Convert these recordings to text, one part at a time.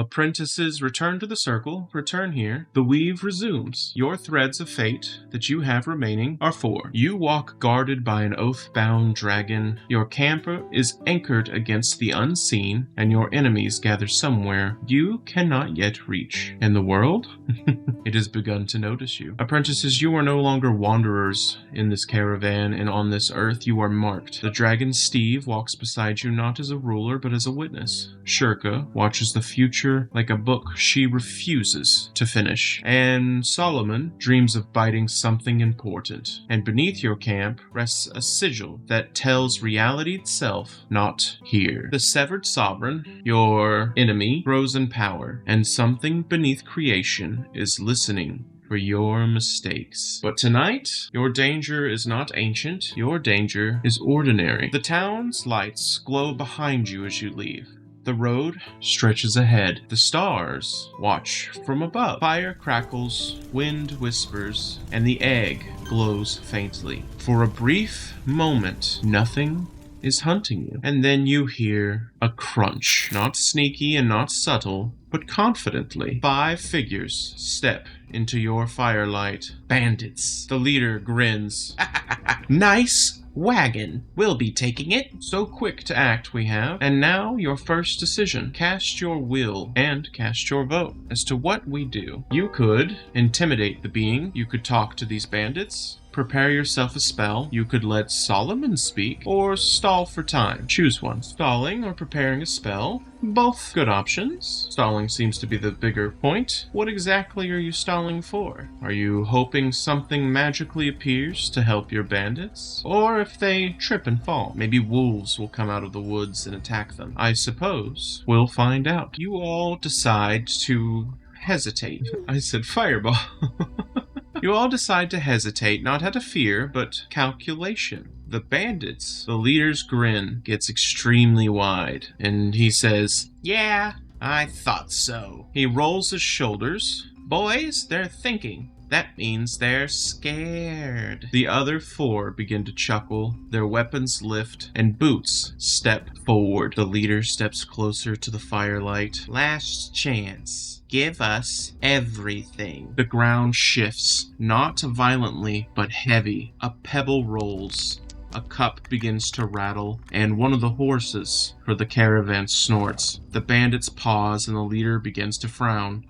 Apprentices, return to the circle, return here. The weave resumes. Your threads of fate that you have remaining are 4. You walk guarded by an oath-bound dragon. Your camp is anchored against the unseen, and your enemies gather somewhere you cannot yet reach. And the world? It has begun to notice you. Apprentices, you are no longer wanderers in this caravan, and on this earth you are marked. The dragon Steve walks beside you not as a ruler, but as a witness. Shirka watches the future like a book she refuses to finish. And Solomon dreams of biting something important. And beneath your camp rests a sigil that tells reality itself not here. The severed sovereign, your enemy, grows in power, and something beneath creation is listening for your mistakes. But tonight, your danger is not ancient, your danger is ordinary. The town's lights glow behind you as you leave. The road stretches ahead. The stars watch from above. Fire crackles, wind whispers, and the egg glows faintly. For a brief moment, nothing is hunting you. And then you hear a crunch. Not sneaky and not subtle, but confidently. 5 figures step into your firelight. Bandits. The leader grins. Nice wagon. We'll be taking it. So quick to act we have. And now your first decision. Cast your will and cast your vote as to what we do. You could intimidate the being. You could talk to these bandits. Prepare yourself a spell. You could let Solomon speak, or stall for time. Choose one. Stalling or preparing a spell. Both good options. Stalling seems to be the bigger point. What exactly are you stalling for? Are you hoping something magically appears to help your bandits? Or if they trip and fall, maybe wolves will come out of the woods and attack them. I suppose we'll find out. You all decide to hesitate. I said fireball. You all decide to hesitate, not out of fear, but calculation. The bandits, the leader's grin gets extremely wide, and he says, "Yeah, I thought so." He rolls his shoulders. "Boys, they're thinking. That means they're scared." The other 4 begin to chuckle, their weapons lift, and boots step forward. The leader steps closer to the firelight. "Last chance. Give us everything." The ground shifts, not violently, but heavy. A pebble rolls. A cup begins to rattle, and one of the horses for the caravan snorts. The bandits pause, and the leader begins to frown.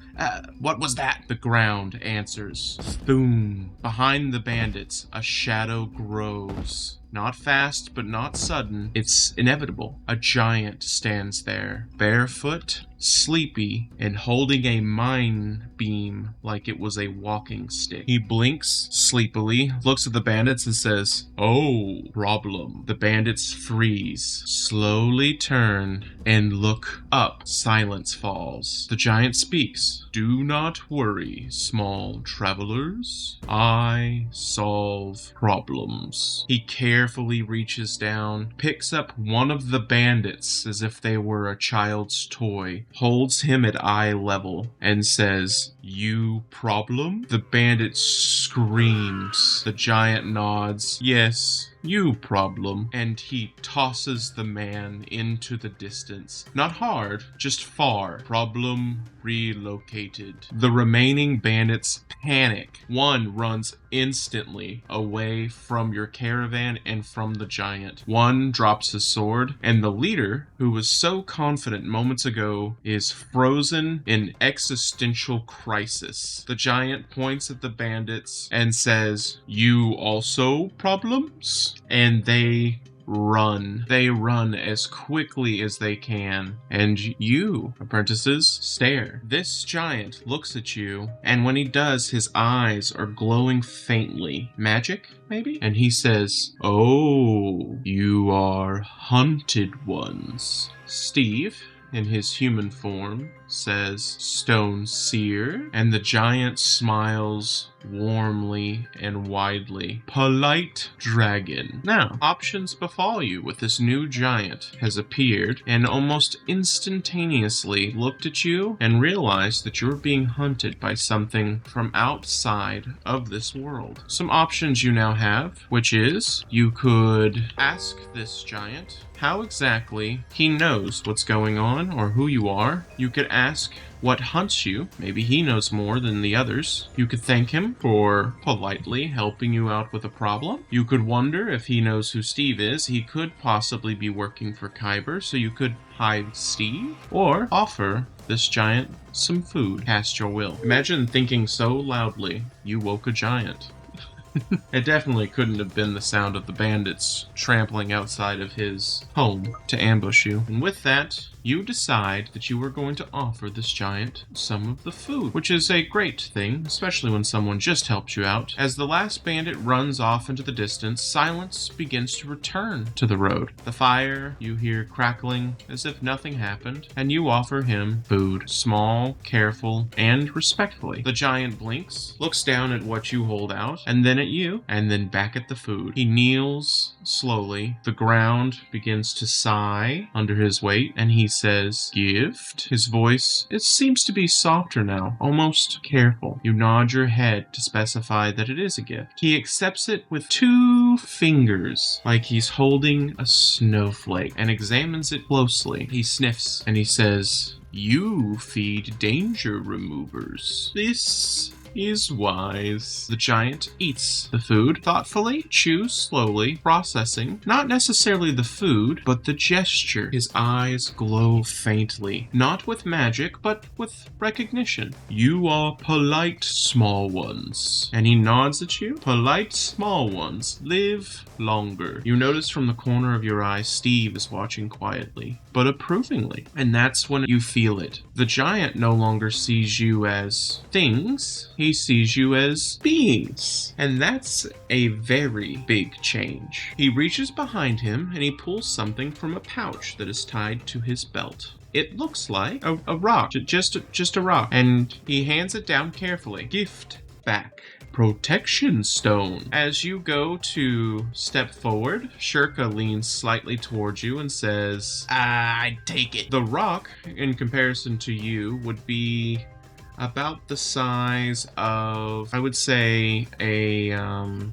What was that?" The ground answers. Boom. Behind the bandits, a shadow grows. Not fast, but not sudden. It's inevitable. A giant stands there, barefoot, sleepy, and holding a mine beam like it was a walking stick. He blinks sleepily, looks at the bandits, and says, "Oh, problem." The bandits freeze, slowly turn, and look up. Silence falls. The giant speaks. "Do not worry, small travelers. I solve problems." He carefully reaches down, picks up one of the bandits as if they were a child's toy, holds him at eye level, and says, "You problem?" The bandit screams. The giant nods. "Yes, you problem." And he tosses the man into the distance. Not hard, just far. Problem relocated. The remaining bandits panic. One runs instantly away from your caravan and from the giant. One drops his sword, and the leader, who was so confident moments ago, is frozen in existential crisis. The giant points at the bandits and says, "You also problems?" And they run. They run as quickly as they can. And you, apprentices, stare. This giant looks at you, and when he does, his eyes are glowing faintly. Magic, maybe? And he says, "Oh, you are hunted ones." Steve, in his human form, says, "Stone Seer," and the giant smiles warmly and widely. Polite dragon. Now, options befall you with this new giant has appeared and almost instantaneously looked at you and realized that you're being hunted by something from outside of this world. Some options you now have, which is you could ask this giant how exactly he knows what's going on or who you are. You could ask what hunts you. Maybe he knows more than the others. You could thank him for politely helping you out with a problem. You could wonder if he knows who Steve is. He could possibly be working for Kyber, so you could hide Steve or offer this giant some food. Cast your will. Imagine thinking so loudly you woke a giant. It definitely couldn't have been the sound of the bandits trampling outside of his home to ambush you. And with that, you decide that you are going to offer this giant some of the food, which is a great thing, especially when someone just helped you out. As the last bandit runs off into the distance, silence begins to return to the road. The fire you hear crackling as if nothing happened, and you offer him food, small, careful, and respectfully. The giant blinks, looks down at what you hold out, and then at you, and then back at the food. He kneels slowly. The ground begins to sigh under his weight, and he says, "Gift?" His voice, it seems to be softer now, almost careful. You nod your head to specify that it is a gift. He accepts it with 2 fingers, like he's holding a snowflake, and examines it closely. He sniffs, and he says, "You feed danger removers. This is wise." The giant eats the food thoughtfully, chews slowly, processing not necessarily the food, but the gesture. His eyes glow faintly, not with magic, but with recognition. "You are polite small ones." And he nods at you. "Polite small ones live longer." You notice from the corner of your eye, Steve is watching quietly, but approvingly. And that's when you feel it. The giant no longer sees you as things. He sees you as beings. And that's a very big change. He reaches behind him and he pulls something from a pouch that is tied to his belt. It looks like a rock, just a rock. And he hands it down carefully. "Gift back. Protection stone." As you go to step forward, Shirka leans slightly towards you and says, "I take it." The rock, in comparison to you, would be about the size of, I would say,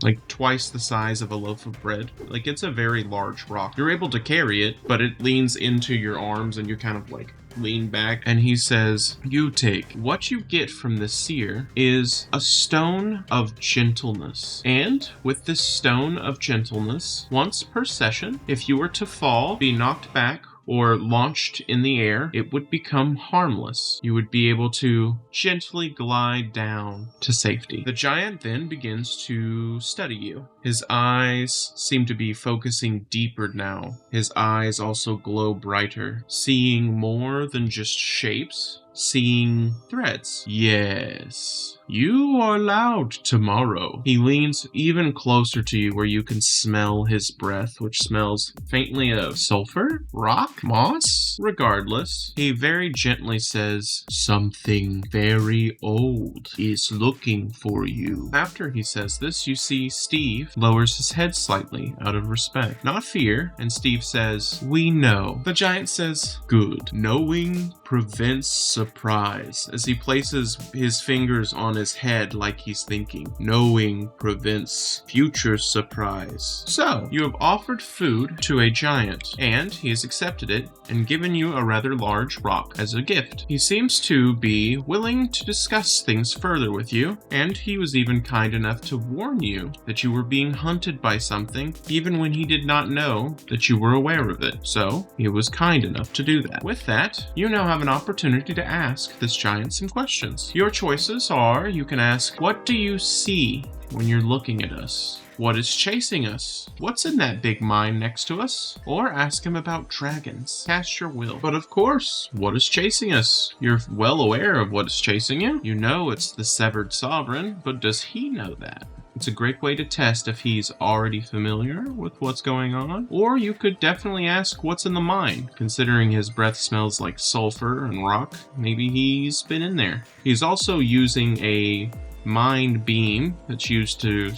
like twice the size of a loaf of bread. Like, it's a very large rock. You're able to carry it, but it leans into your arms and you kind of like lean back. And he says, "You take. What you get from the seer is a stone of gentleness. And with this stone of gentleness, once per session, if you were to fall, be knocked back, or launched in the air, it would become harmless. You would be able to gently glide down to safety." The giant then begins to study you. His eyes seem to be focusing deeper now. His eyes also glow brighter, seeing more than just shapes, seeing threads. "Yes, you are loud tomorrow." He leans even closer to you where you can smell his breath, which smells faintly of sulfur, rock, moss. Regardless, he very gently says, "Something very old is looking for you." After he says this, you see Steve lowers his head slightly out of respect, not fear, and Steve says, "We know." The giant says, "Good. Knowing prevents surprise," as he places his fingers on his head like he's thinking. "Knowing prevents future surprise." So, you have offered food to a giant, and he has accepted it and given you a rather large rock as a gift. He seems to be willing to discuss things further with you, and he was even kind enough to warn you that you were being hunted by something, even when he did not know that you were aware of it. So, he was kind enough to do that. With that, you now have an opportunity to ask this giant some questions. Your choices are, you can ask, "What do you see when you're looking at us? What is chasing us? What's in that big mine next to us?" Or ask him about dragons. Cast your will. But of course, what is chasing us? You're well aware of what is chasing you. You know it's the severed sovereign, but does he know that? It's a great way to test if he's already familiar with what's going on. Or you could definitely ask what's in the mine. Considering his breath smells like sulfur and rock, maybe he's been in there. He's also using a mind beam that's used to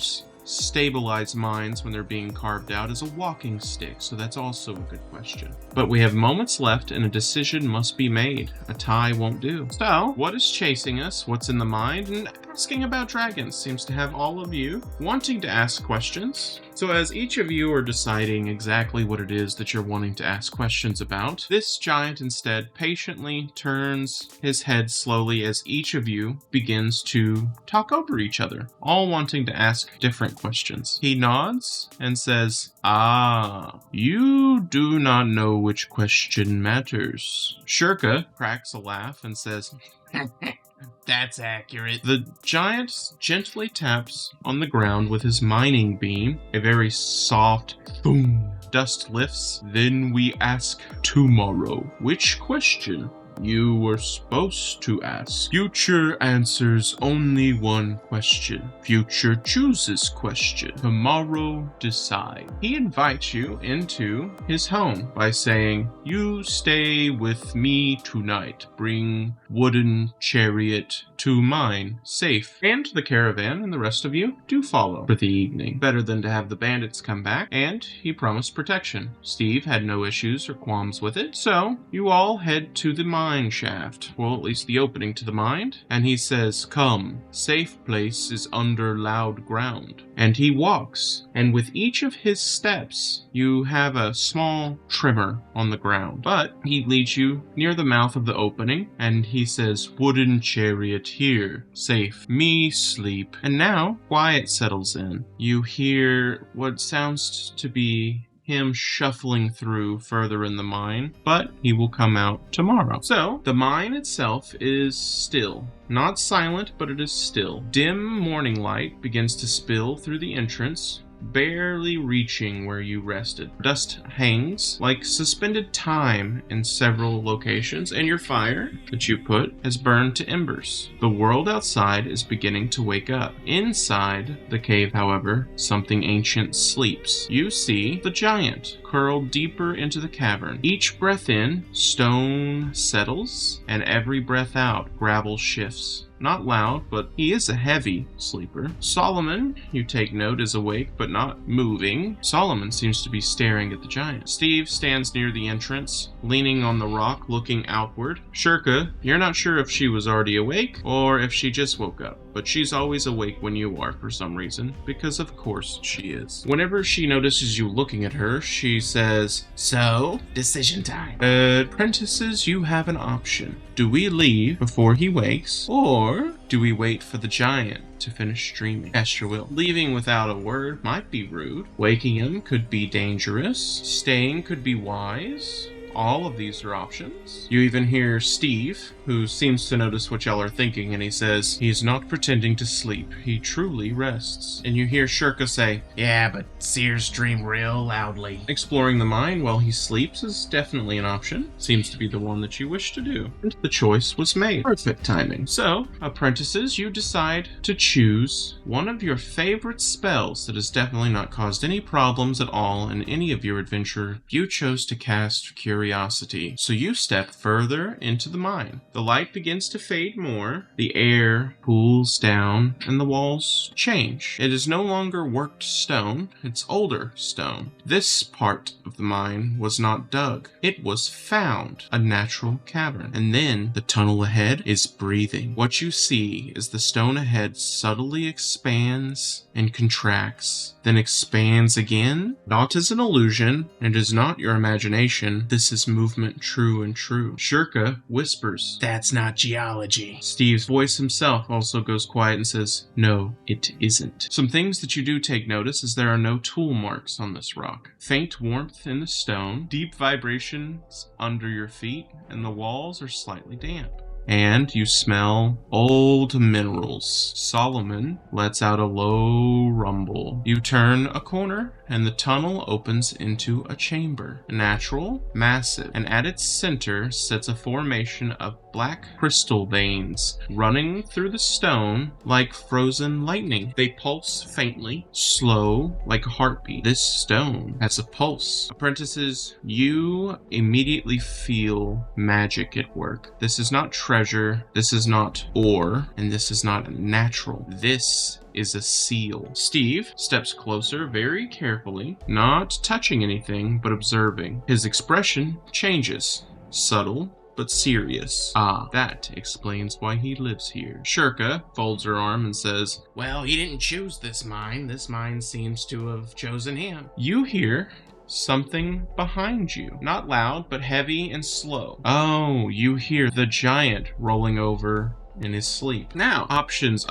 stabilize mines when they're being carved out is a walking stick, so that's also a good question. But we have moments left and a decision must be made. A tie won't do. So, what is chasing us? What's in the mind? And asking about dragons seems to have all of you wanting to ask questions. So as each of you are deciding exactly what it is that you're wanting to ask questions about, this giant instead patiently turns his head slowly as each of you begins to talk over each other, all wanting to ask different questions. He nods and says, "Ah, you do not know which question matters." Shirka cracks a laugh and says, "That's accurate." The giant gently taps on the ground with his mining beam. A very soft boom. Dust lifts. "Then we ask tomorrow. Which question you were supposed to ask? Future answers only one question. Future chooses question. Tomorrow decide." He invites you into his home by saying, "You stay with me tonight. Bring wooden chariot to mine, safe. And the caravan and the rest of you do follow for the evening. Better than to have the bandits come back." And he promised protection. Steve had no issues or qualms with it, so you all head to the mine shaft. Well, at least the opening to the mine. And he says, "Come, safe place is under loud ground." And he walks, and with each of his steps, you have a small tremor on the ground. But he leads you near the mouth of the opening, and he says, "Wooden chariot here, safe. Me sleep." And now, quiet settles in. You hear what sounds to be him shuffling through further in the mine, but he will come out tomorrow. So, the mine itself is still. Not silent, but it is still. Dim morning light begins to spill through the entrance, barely reaching where you rested. Dust hangs like suspended time in several locations, and your fire that you put has burned to embers. The world outside is beginning to wake up. Inside the cave, however, something ancient sleeps. You see the giant curled deeper into the cavern. Each breath in, stone settles, and every breath out, gravel shifts. Not loud, but he is a heavy sleeper. Solomon, you take note, is awake, but not moving. Solomon seems to be staring at the giant. Steve stands near the entrance, leaning on the rock, looking outward. Shirka, you're not sure if she was already awake, or if she just woke up. But she's always awake when you are, for some reason, because of course she is. Whenever she notices you looking at her, she says, "So, decision time. Apprentices, you have an option. Do we leave before he wakes, or do we wait for the giant to finish streaming? Cast your will." Leaving without a word might be rude. Waking him could be dangerous. Staying could be wise. All of these are options. You even hear Steve, who seems to notice what y'all are thinking, and he says, "He's not pretending to sleep. He truly rests." And you hear Shirka say, "Yeah, but Sears dream real loudly." Exploring the mine while he sleeps is definitely an option. Seems to be the one that you wish to do. And the choice was made. Perfect timing. So, apprentices, you decide to choose one of your favorite spells that has definitely not caused any problems at all in any of your adventure. You chose to cast Curiosity. So you step further into the mine. The light begins to fade more, the air cools down, and the walls change. It is no longer worked stone, it's older stone. This part of the mine was not dug. It was found, a natural cavern. And then the tunnel ahead is breathing. What you see is the stone ahead subtly expands and contracts, then expands again. Not as an illusion, it is not your imagination. This is movement true and true. Shirka whispers, "That's not geology." Steve's voice himself also goes quiet and says, "No, it isn't." Some things that you do take notice is there are no tool marks on this rock. Faint warmth in the stone, deep vibrations under your feet, and the walls are slightly damp. And you smell old minerals. Solomon lets out a low rumble. You turn a corner, and the tunnel opens into a chamber. Natural, massive, and at its center sits a formation of black crystal veins running through the stone like frozen lightning. They pulse faintly, slow, like a heartbeat. This stone has a pulse. Apprentices, you immediately feel magic at work. This is not treasure treasure. This is not ore, and this is not natural. This is a seal. Steve steps closer very carefully, not touching anything, but observing. His expression changes. Subtle, but serious. Ah, that explains why he lives here. Shirka folds her arm and says, "Well, he didn't choose this mine. This mine seems to have chosen him." You hear something behind you. Not loud, but heavy and slow. Oh, you hear the giant rolling over in his sleep. Now, options.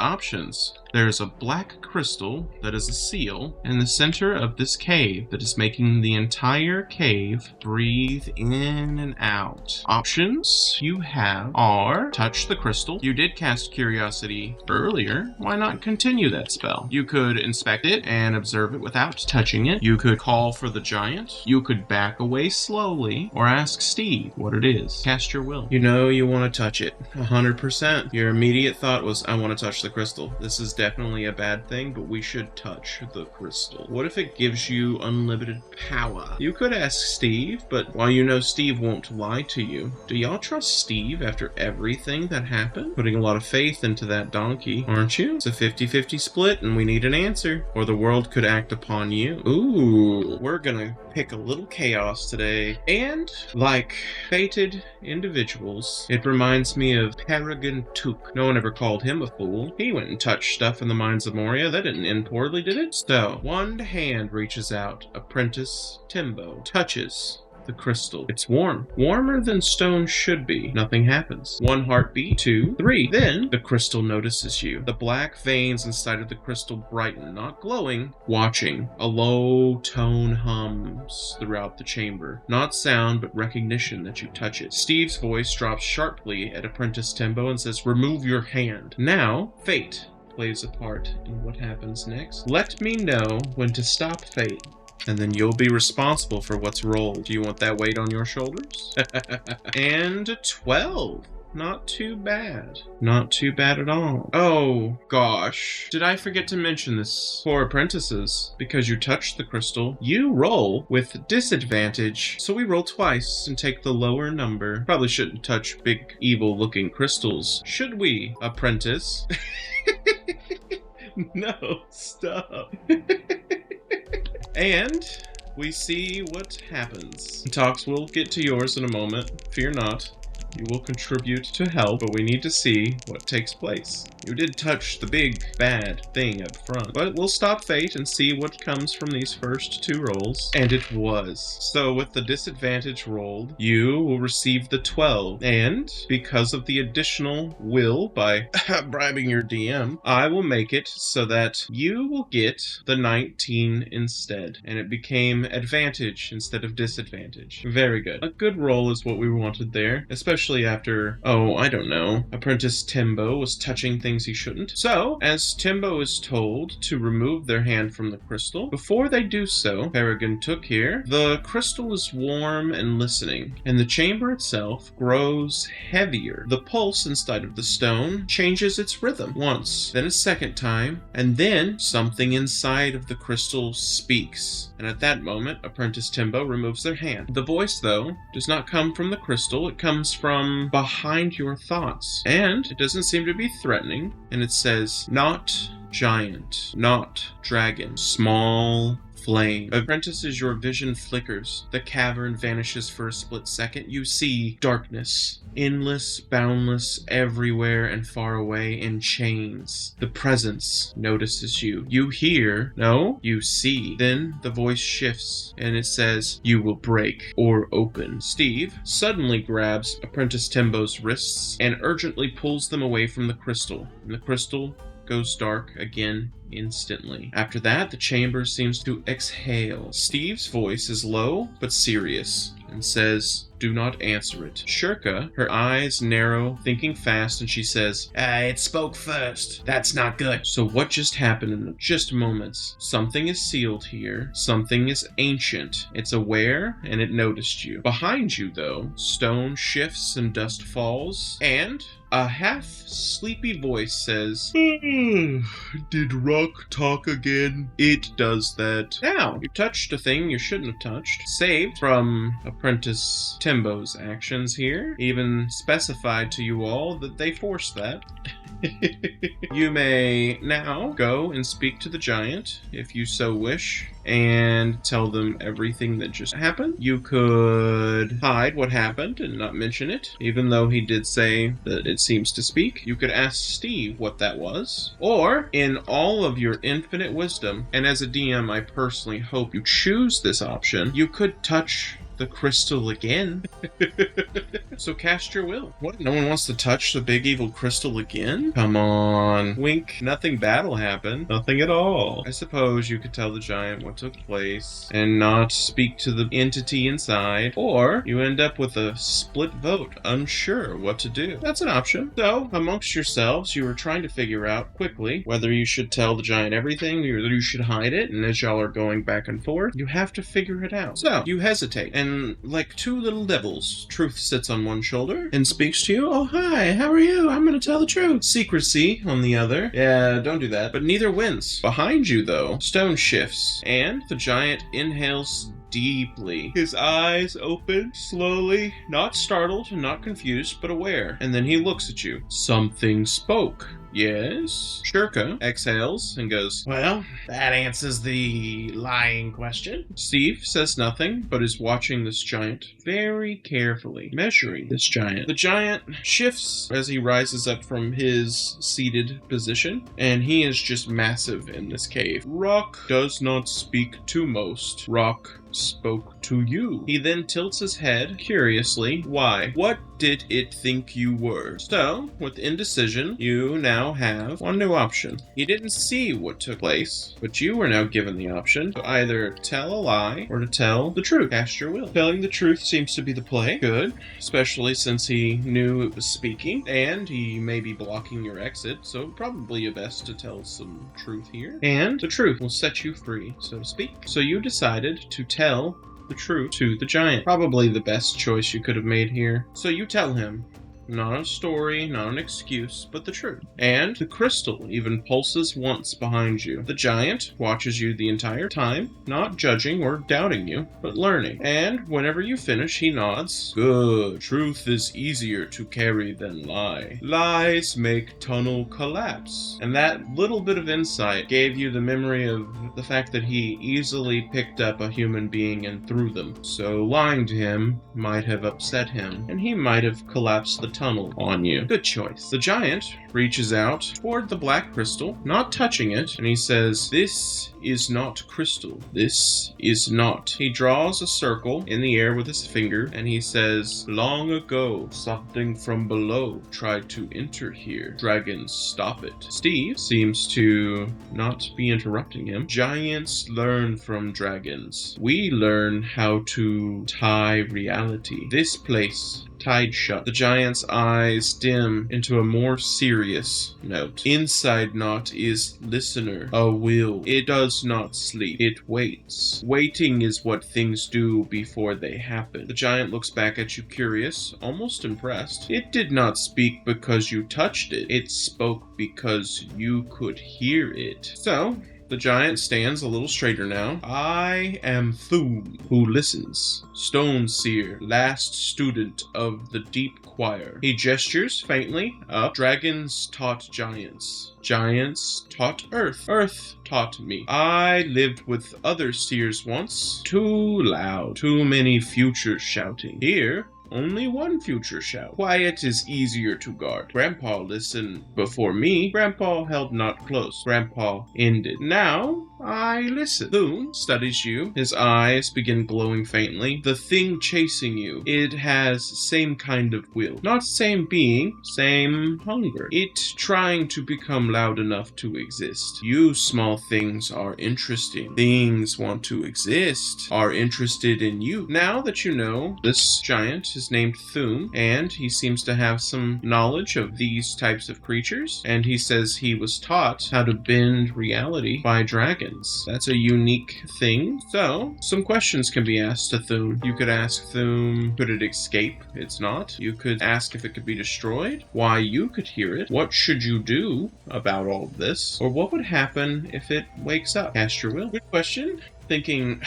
There's a black crystal that is a seal in the center of this cave that is making the entire cave breathe in and out. Options you have are touch the crystal. You did cast curiosity earlier. Why not continue that spell? You could inspect it and observe it without touching it. You could call for the giant. You could back away slowly or ask Steve what it is. Cast your will. You know you want to touch it. 100%. Your immediate thought was, I want to touch the crystal. This is definitely a bad thing, but we should touch the crystal. What if it gives you unlimited power? You could ask Steve, but while you know Steve won't lie to you, do y'all trust Steve after everything that happened? Putting a lot of faith into that donkey, aren't you? It's a 50-50 split, and we need an answer, or the world could act upon you. Ooh, we're gonna pick a little chaos today. And, like fated individuals, it reminds me of Caravan Chronicles. No one ever called him a fool. He went and touched stuff in the mines of Moria. That didn't end poorly, did it? So, one hand reaches out. Apprentice Timbo touches the crystal. It's warm. Warmer than stone should be. Nothing happens. 1 heartbeat, 2, 3. Then the crystal notices you. The black veins inside of the crystal brighten, not glowing, watching. A low tone hums throughout the chamber. Not sound, but recognition that you touch it. Steve's voice drops sharply at Apprentice Timbo and says, "Remove your hand." Now, fate plays a part in what happens next. Let me know when to stop fate, and then you'll be responsible for what's rolled. Do you want that weight on your shoulders? And 12. Not too bad. Not too bad at all. Oh, gosh. Did I forget to mention this? For apprentices, because you touched the crystal, you roll with disadvantage. So we roll twice and take the lower number. Probably shouldn't touch big, evil-looking crystals. Should we, apprentice? No, stop. And we see what happens. Talks will get to yours in a moment. Fear not. You will contribute to help, but we need to see what takes place. You did touch the big, bad thing up front, but we'll stop fate and see what comes from these first 2 rolls. And it was. So with the disadvantage rolled, you will receive the 12. And because of the additional will by bribing your DM, I will make it so that you will get the 19 instead. And it became advantage instead of disadvantage. Very good. A good roll is what we wanted there, especially after, I don't know, Apprentice Timbo was touching things he shouldn't. So, as Timbo is told to remove their hand from the crystal, before they do so, Paragon took here, the crystal is warm and listening, and the chamber itself grows heavier. The pulse inside of the stone changes its rhythm once, then a second time, and then something inside of the crystal speaks. And at that moment, Apprentice Timbo removes their hand. The voice, though, does not come from the crystal. It comes from behind your thoughts. And it doesn't seem to be threatening. And it says, "Not giant, not dragon, small flame." Apprentices, your vision flickers. The cavern vanishes for a split second. You see darkness. Endless, boundless, everywhere and far away in chains. The presence notices you. You hear, no, you see. Then the voice shifts and it says, "You will break or open." Steve suddenly grabs Apprentice Timbo's wrists and urgently pulls them away from the crystal. And the crystal goes dark again instantly. After that, the chamber seems to exhale. Steve's voice is low but serious and says, "Do not answer it." Shirka, her eyes narrow, thinking fast, and she says, It spoke first. That's not good." So what just happened in just moments? Something is sealed here. Something is ancient. It's aware, and it noticed you. Behind you, though, stone shifts and dust falls, and A half-sleepy voice says, Did Rock talk again? It does that. Now, you touched a thing you shouldn't have touched. Saved from Apprentice Timbo's actions here. Even specified to you all that they forced that. You may now go and speak to the giant, if you so wish, and tell them everything that just happened. You could hide what happened and not mention it, even though he did say that it seems to speak. You could ask Steve what that was. Or, in all of your infinite wisdom, and as a DM I personally hope you choose this option, you could touch the crystal again. So cast your will. What? No one wants to touch the big evil crystal again? Come on. Wink. Nothing bad will happen. Nothing at all. I suppose you could tell the giant what took place and not speak to the entity inside. Or you end up with a split vote, unsure what to do. That's an option. So, amongst yourselves, you are trying to figure out quickly whether you should tell the giant everything or whether you should hide it. And as y'all are going back and forth, you have to figure it out. So, you hesitate. And like two little devils, Truth sits on one shoulder and speaks to you. Oh, hi, how are you? I'm gonna tell the truth. Secrecy on the other. Yeah, don't do that. But neither wins. Behind you, though, stone shifts, and the giant inhales deeply. His eyes open slowly, not startled, not confused, but aware. And then he looks at you. Something spoke. Yes? Shurka exhales and goes, Well, that answers the lying question. Steve says nothing, but is watching this giant very carefully, measuring this giant. The giant shifts as he rises up from his seated position, and he is just massive in this cave. Rock does not speak to most. Rock spoke to you. He then tilts his head curiously. Why? What did it think you were? So, with indecision, you now have one new option. You didn't see what took place, but you were now given the option to either tell a lie or to tell the truth. Cast your will. Telling the truth seems to be the play. Good, especially since he knew it was speaking, and he may be blocking your exit, so probably best to tell some truth here. And the truth will set you free, so to speak. So you decided to tell the truth to the giant. Probably the best choice you could have made here. So you tell him. Not a story, not an excuse, but the truth. And the crystal even pulses once behind you. The giant watches you the entire time, not judging or doubting you, but learning. And whenever you finish, he nods. Good. Truth is easier to carry than lie. Lies make tunnel collapse. And that little bit of insight gave you the memory of the fact that he easily picked up a human being and threw them. So lying to him might have upset him, and he might have collapsed the tunnel on you. Good choice. The giant reaches out toward the black crystal, not touching it, and he says, This is not crystal. This is not. He draws a circle in the air with his finger, and he says, Long ago, something from below tried to enter here. Dragons, stop it. Steve seems to not be interrupting him. Giants learn from dragons. We learn how to tie reality. This place tied shut. The giant's eyes dim into a more serious note. Inside knot is listener, a will. It does not sleep. It waits. Waiting is what things do before they happen. The giant looks back at you curious, almost impressed. It did not speak because you touched it. It spoke because you could hear it. So, the giant stands a little straighter now. I am Thum, who listens. Stone Seer, last student of the deep choir. He gestures faintly up. Dragons taught giants. Giants taught Earth. Earth taught me. I lived with other seers once. Too loud. Too many futures shouting. Here, only one future shout. Quiet is easier to guard. Grandpa listened before me. Grandpa held not close. Grandpa ended. Now, I listen. Thune studies you. His eyes begin glowing faintly. The thing chasing you. It has same kind of will. Not same being, same hunger. It trying to become loud enough to exist. You small things are interesting. Things want to exist, are interested in you. Now that you know this giant is named Thum, and he seems to have some knowledge of these types of creatures, and he says he was taught how to bend reality by dragons. That's a unique thing. So, some questions can be asked to Thum. You could ask Thum, could it escape? It's not. You could ask if it could be destroyed, why you could hear it, what should you do about all of this, or what would happen if it wakes up? Cast your will. Good question. Thinking,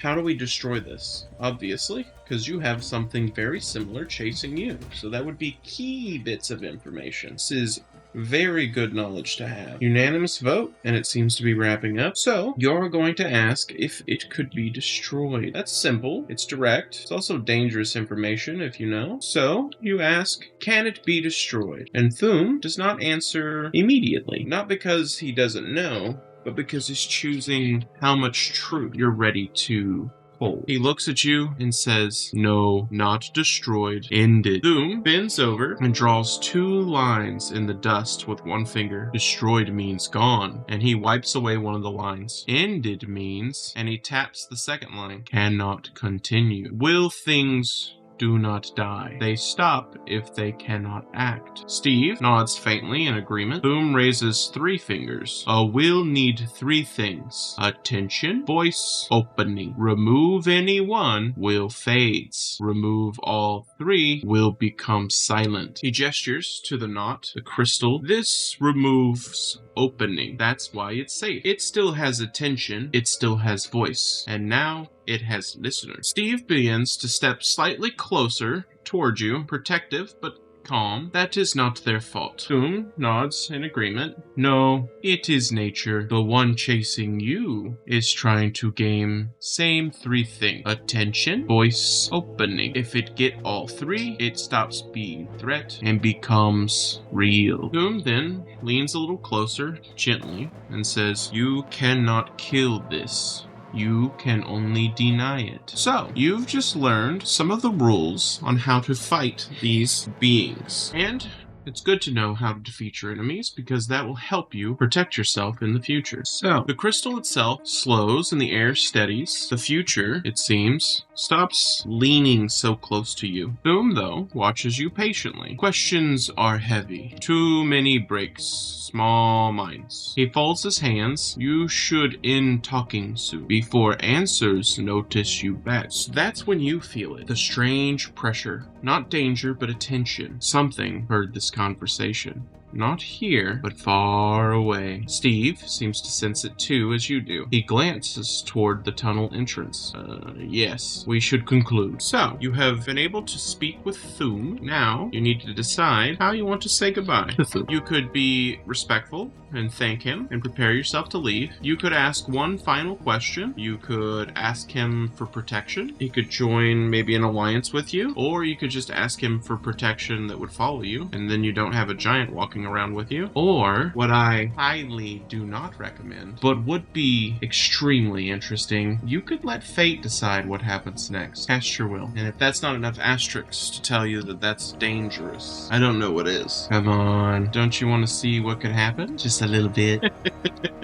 how do we destroy this? Obviously, because you have something very similar chasing you. So that would be key bits of information. This is very good knowledge to have. Unanimous vote, and it seems to be wrapping up. So, you're going to ask if it could be destroyed. That's simple. It's direct. It's also dangerous information, if you know. So, you ask, can it be destroyed? And Thum does not answer immediately. Not because he doesn't know, but because he's choosing how much truth you're ready to hold. He looks at you and says, no, not destroyed, ended. Thum bends over and draws 2 lines in the dust with one finger. Destroyed means gone, and he wipes away one of the lines. Ended means, and he taps the second line, cannot continue. Will things do not die. They stop if they cannot act. Steve nods faintly in agreement. Thum raises 3 fingers. A will need 3 things. Attention, voice, opening. Remove any one, will fades. Remove all 3, will become silent. He gestures to the knot, the crystal. This removes opening. That's why it's safe. It still has attention. It still has voice. And now it has listeners. Steve begins to step slightly closer toward you, protective but calm. That is not their fault. Thum nods in agreement. No, it is nature. The one chasing you is trying to gain same 3 things. Attention, voice, opening. If it get all 3, it stops being threat and becomes real. Thum then leans a little closer, gently, and says, you cannot kill this. You can only deny it. So, you've just learned some of the rules on how to fight these beings. And it's good to know how to defeat your enemies because that will help you protect yourself in the future. So, the crystal itself slows and the air steadies. The future, it seems, stops leaning so close to you. Thum, though, watches you patiently. Questions are heavy. Too many breaks. Small minds. He folds his hands. You should end talking soon. Before answers notice you back. So that's when you feel it. The strange pressure. Not danger, but attention. Something heard this conversation. Not here, but far away. Steve seems to sense it too, as you do. He glances toward the tunnel entrance. Yes, we should conclude. So, you have been able to speak with Thum. Now, you need to decide how you want to say goodbye to Thum. You could be respectful and thank him and prepare yourself to leave. You could ask one final question. You could ask him for protection. He could join maybe an alliance with you, or you could just ask him for protection that would follow you, and then you don't have a giant walking around with you. Or, what I highly do not recommend, but would be extremely interesting, you could let fate decide what happens next. Cast your will. And if that's not enough asterisks to tell you that that's dangerous, I don't know what is. Come on. Don't you want to see what could happen? Just a little bit.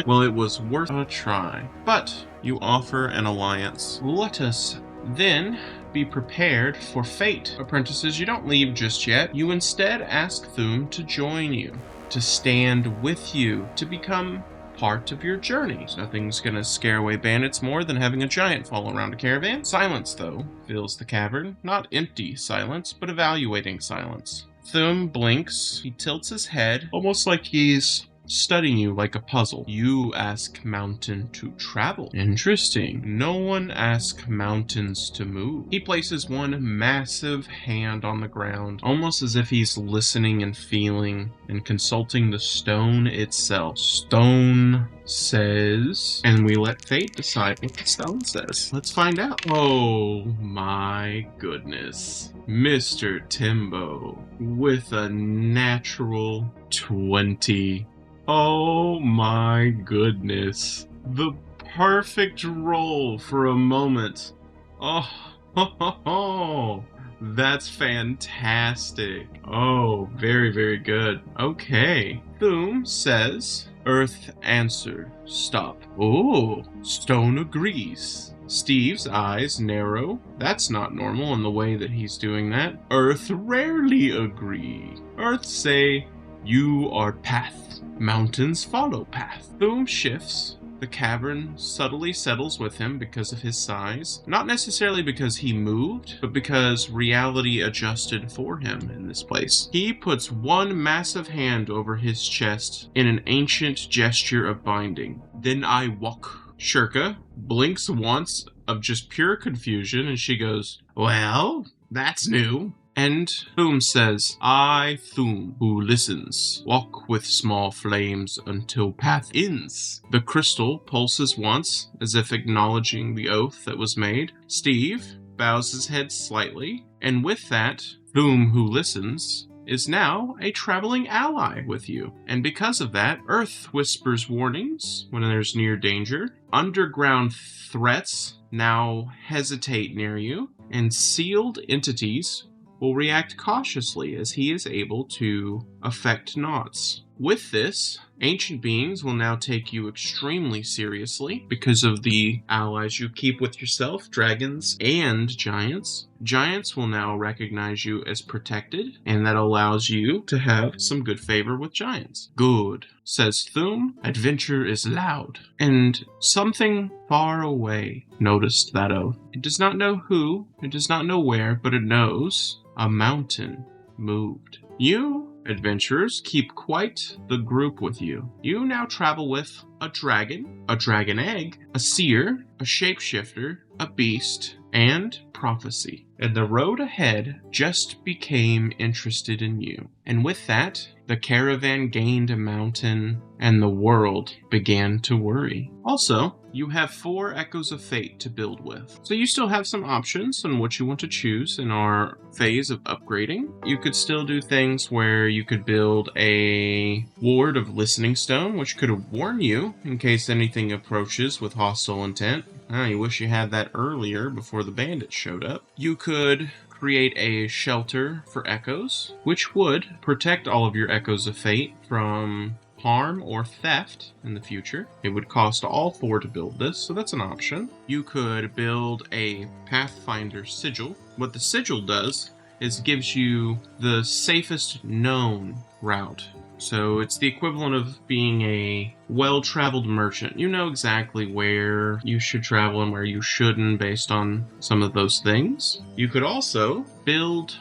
Well, it was worth a try. But you offer an alliance. Let us then be prepared for fate. Apprentices, you don't leave just yet. You instead ask Thum to join you, to stand with you, to become part of your journey. Nothing's gonna scare away bandits more than having a giant fall around a caravan. Silence, though, fills the cavern. Not empty silence, but evaluating silence. Thum blinks. He tilts his head, almost like he's studying you like a puzzle. You ask mountain to travel. Interesting. No one asks mountains to move. He places one massive hand on the ground, almost as if he's listening and feeling and consulting the stone itself. Stone says, and we let fate decide what the stone says. Let's find out. Oh my goodness. Mr. Timbo with a natural 20. Oh my goodness. The perfect roll for a moment. Oh, that's fantastic. Oh, very, very good. Okay. Thum says Earth, answer. Stop. Oh, Stone agrees. Steve's eyes narrow. That's not normal in the way that he's doing that. Earth rarely agree. Earth say, you are path. Mountains follow path. Boom shifts. The cavern subtly settles with him because of his size. Not necessarily because he moved, but because reality adjusted for him in this place. He puts one massive hand over his chest in an ancient gesture of binding. Then I walk. Shirka blinks once of just pure confusion, and she goes, well, that's new. And Thum says, I, Thum, who listens, walk with small flames until path ends. The crystal pulses once, as if acknowledging the oath that was made. Steve bows his head slightly, and with that, Thum, who listens, is now a traveling ally with you. And because of that, Earth whispers warnings when there's near danger. Underground threats now hesitate near you, and sealed entities will react cautiously as he is able to affect knots. With this, ancient beings will now take you extremely seriously because of the allies you keep with yourself, dragons and giants. Giants will now recognize you as protected, and that allows you to have some good favor with giants. Good, says Thum. Adventure is loud. And something far away noticed that oath. It does not know who, it does not know where, but it knows a mountain moved. You, adventurers, keep quite the group with you. You now travel with a dragon egg, a seer, a shapeshifter, a beast, and prophecy. And the road ahead just became interested in you. And with that, the caravan gained a mountain, and the world began to worry. Also, you have 4 Echoes of Fate to build with. So you still have some options on what you want to choose in our phase of upgrading. You could still do things where you could build a Ward of Listening Stone, which could warn you in case anything approaches with hostile intent. You wish you had that earlier before the bandits showed up. You could create a shelter for echoes, which would protect all of your Echoes of Fate from harm or theft in the future. It would cost all 4 to build this, so that's an option. You could build a Pathfinder Sigil. What the Sigil does is gives you the safest known route. So it's the equivalent of being a well-traveled merchant. You know exactly where you should travel and where you shouldn't based on some of those things. You could also build,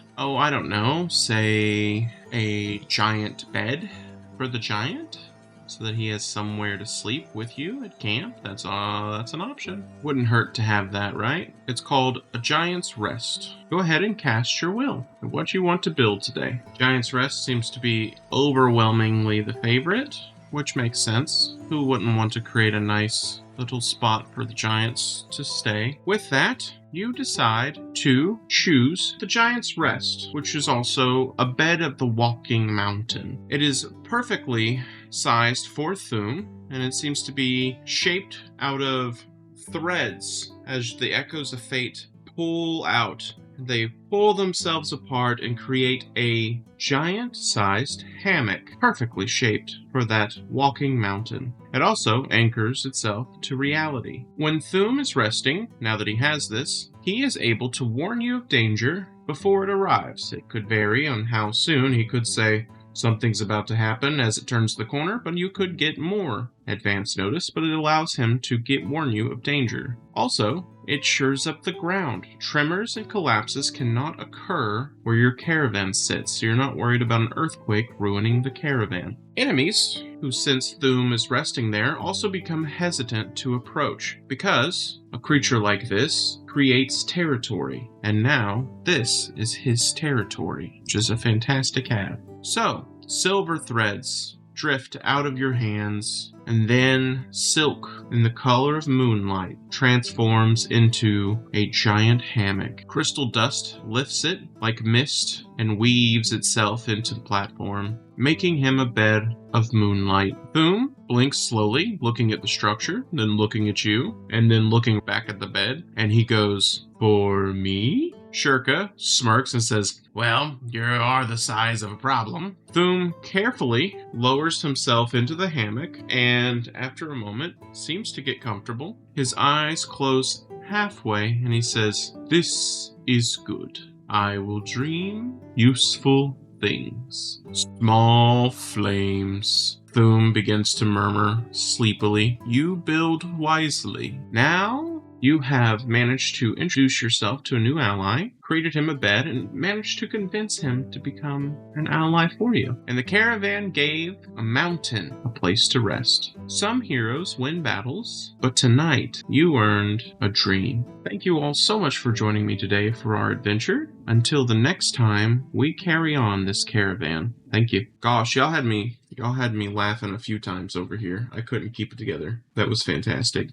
say a giant bed for the giant, so that he has somewhere to sleep with you at camp. That's an option. Wouldn't hurt to have that, right? It's called a Giant's Rest. Go ahead and cast your will of what you want to build today. Giant's Rest seems to be overwhelmingly the favorite, which makes sense. Who wouldn't want to create a nice little spot for the giants to stay? With that, you decide to choose the Giant's Rest, which is also a bed of the walking mountain. It is perfectly sized for Thum, and it seems to be shaped out of threads as the Echoes of Fate pull out. They pull themselves apart and create a giant-sized hammock, perfectly shaped for that walking mountain. It also anchors itself to reality. When Thum is resting, now that he has this, he is able to warn you of danger before it arrives. It could vary on how soon. He could say, something's about to happen as it turns the corner, but you could get more advance notice, but it allows him to warn you of danger. Also, it shores up the ground. Tremors and collapses cannot occur where your caravan sits, so you're not worried about an earthquake ruining the caravan. Enemies, who sense Thum is resting there, also become hesitant to approach, because a creature like this creates territory, and now this is his territory, which is a fantastic have. So, silver threads drift out of your hands, and then silk in the color of moonlight transforms into a giant hammock. Crystal dust lifts it like mist and weaves itself into the platform, making him a bed of moonlight. Thum blinks slowly, looking at the structure, then looking at you, and then looking back at the bed, and he goes, "For me?" Shirka smirks and says, Well, you are the size of a problem. Thum carefully lowers himself into the hammock and, after a moment, seems to get comfortable. His eyes close halfway and he says, This is good. I will dream useful things. Small flames. Thum begins to murmur sleepily. You build wisely. Now you have managed to introduce yourself to a new ally, created him a bed, and managed to convince him to become an ally for you. And the caravan gave a mountain a place to rest. Some heroes win battles, but tonight you earned a dream. Thank you all so much for joining me today for our adventure. Until the next time we carry on this caravan. Thank you. Gosh, y'all had me laughing a few times over here. I couldn't keep it together. That was fantastic.